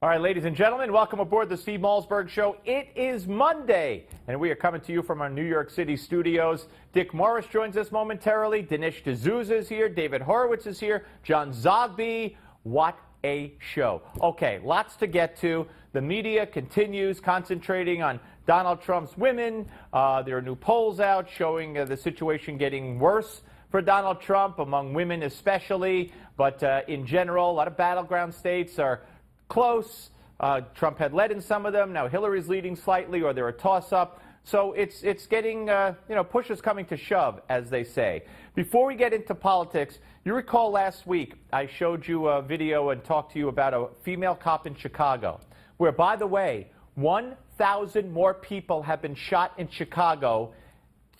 All right, ladies and gentlemen, welcome aboard the Steve Malzberg Show. It is Monday, and we are coming to you from our New York City studios. Dick Morris joins us momentarily. Dinesh D'Souza is here. David Horowitz is here. John Zogby. What a show. Okay, lots to get to. The media continues concentrating on Donald Trump's women. There are new polls out showing the situation getting worse for Donald Trump, among women especially. But in general, a lot of battleground states are close. Trump had led in some of them. Now Hillary's leading slightly, or they're a toss-up. So it's getting, push is coming to shove, as they say. Before we get into politics, you recall last week I showed you a video and talked to you about a female cop in Chicago, where, by the way, 1,000 more people have been shot in Chicago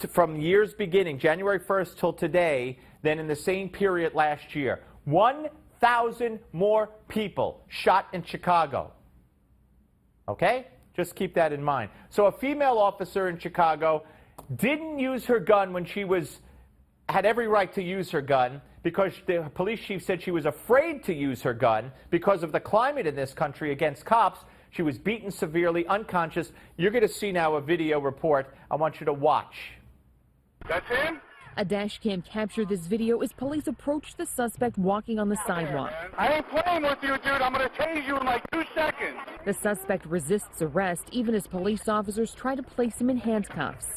from years beginning, January 1st till today, than in the same period last year. 1,000 more people shot in Chicago. Okay? Just keep that in mind. So a female officer in Chicago didn't use her gun when she had every right to use her gun, because the police chief said she was afraid to use her gun because of the climate in this country against cops. She was beaten severely, unconscious. You're going to see now a video report. I want you to watch. That's him? A Dashcam captured this video as police approached the suspect walking on the sidewalk. I ain't playing with you, dude. I'm going to tase you in like 2 seconds. The suspect resists arrest even as police officers try to place him in handcuffs.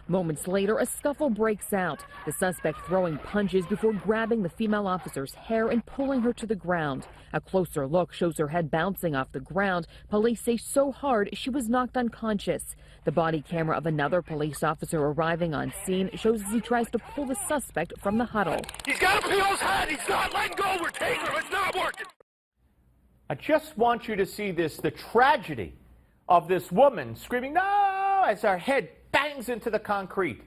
Moments later, a scuffle breaks out, the suspect throwing punches before grabbing the female officer's hair and pulling her to the ground. A closer look shows her head bouncing off the ground. Police say so hard she was knocked unconscious. The body camera of another police officer arriving on scene shows as he tries to pull the suspect from the huddle. He's got to peel his head. He's not letting go. We're tasing him. It's not working. I just want you to see this, the tragedy of this woman screaming, "No!" as her head bangs into the concrete.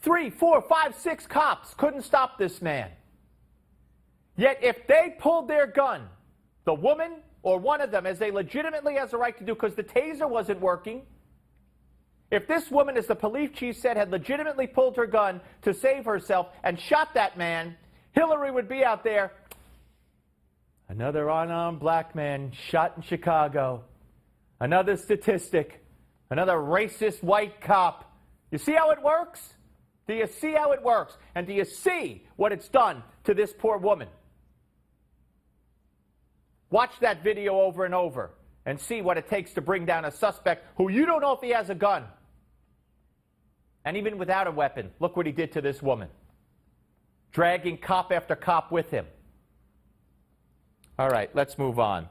3, 4, 5, 6 cops couldn't stop this man. Yet if they pulled their gun, the woman or one of them, as they legitimately has a right to do because the taser wasn't working, if this woman, as the police chief said, had legitimately pulled her gun to save herself and shot that man, Hillary would be out there. Another unarmed black man shot in Chicago. Another statistic. Another racist white cop. You see how it works? Do you see how it works? And do you see what it's done to this poor woman? Watch that video over and over and see what it takes to bring down a suspect who you don't know if he has a gun. And even without a weapon, look what he did to this woman. Dragging cop after cop with him. All right, let's move on.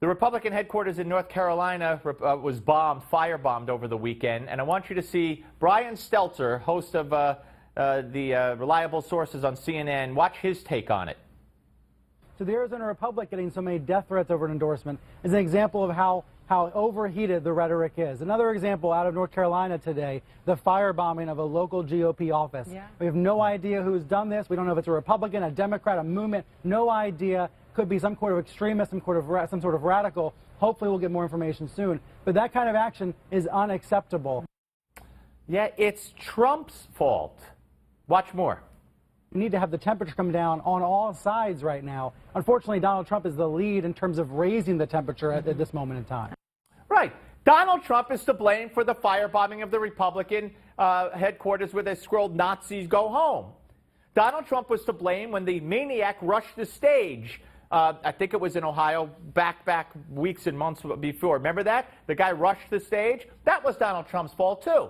The Republican headquarters in North Carolina was firebombed over the weekend, and I want you to see Brian Stelter, host of the Reliable Sources on CNN. Watch his take on it. So the Arizona Republic getting so many death threats over an endorsement is an example of how overheated the rhetoric is. Another example out of North Carolina today, the firebombing of a local GOP office. Yeah. We have no idea who's done this. We don't know if it's a Republican, a Democrat, a movement. No idea. Could be some sort of extremist, some sort of radical. Hopefully we'll get more information soon. But that kind of action is unacceptable. Yeah, it's Trump's fault. Watch more. We need to have the temperature come down on all sides right now. Unfortunately, Donald Trump is the lead in terms of raising the temperature at this moment in time. Right. Donald Trump is to blame for the firebombing of the Republican headquarters where they scrolled "Nazis go home." Donald Trump was to blame when the maniac rushed the stage. I think it was in Ohio back weeks and months before. Remember that? The guy rushed the stage? That was Donald Trump's fault, too.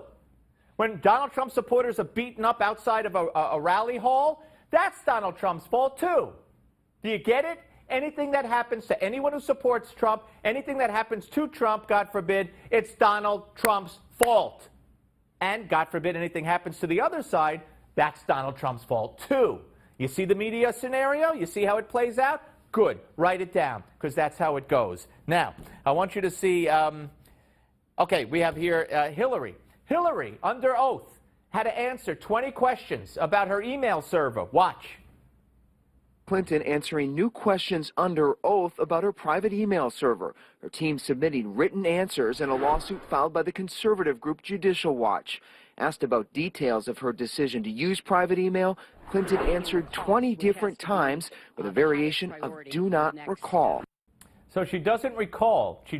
When Donald Trump supporters are beaten up outside of a rally hall, that's Donald Trump's fault, too. Do you get it? Anything that happens to anyone who supports Trump, anything that happens to Trump, God forbid, it's Donald Trump's fault. And, God forbid, anything happens to the other side, that's Donald Trump's fault, too. You see the media scenario? You see how it plays out? Good. Write it down, because that's how it goes. Now, I want you to see, okay, we have here Hillary. Hillary, under oath, had to answer 20 questions about her email server. Watch. Clinton answering new questions under oath about her private email server. Her team submitting written answers in a lawsuit filed by the conservative group Judicial Watch. Asked about details of her decision to use private email, Clinton answered 20 different times with a variation of do not recall. So she doesn't recall. She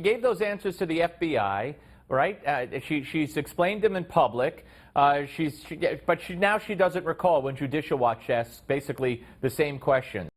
gave those answers to the FBI, right? She's explained them in public. But now she doesn't recall when Judicial Watch asks basically the same question.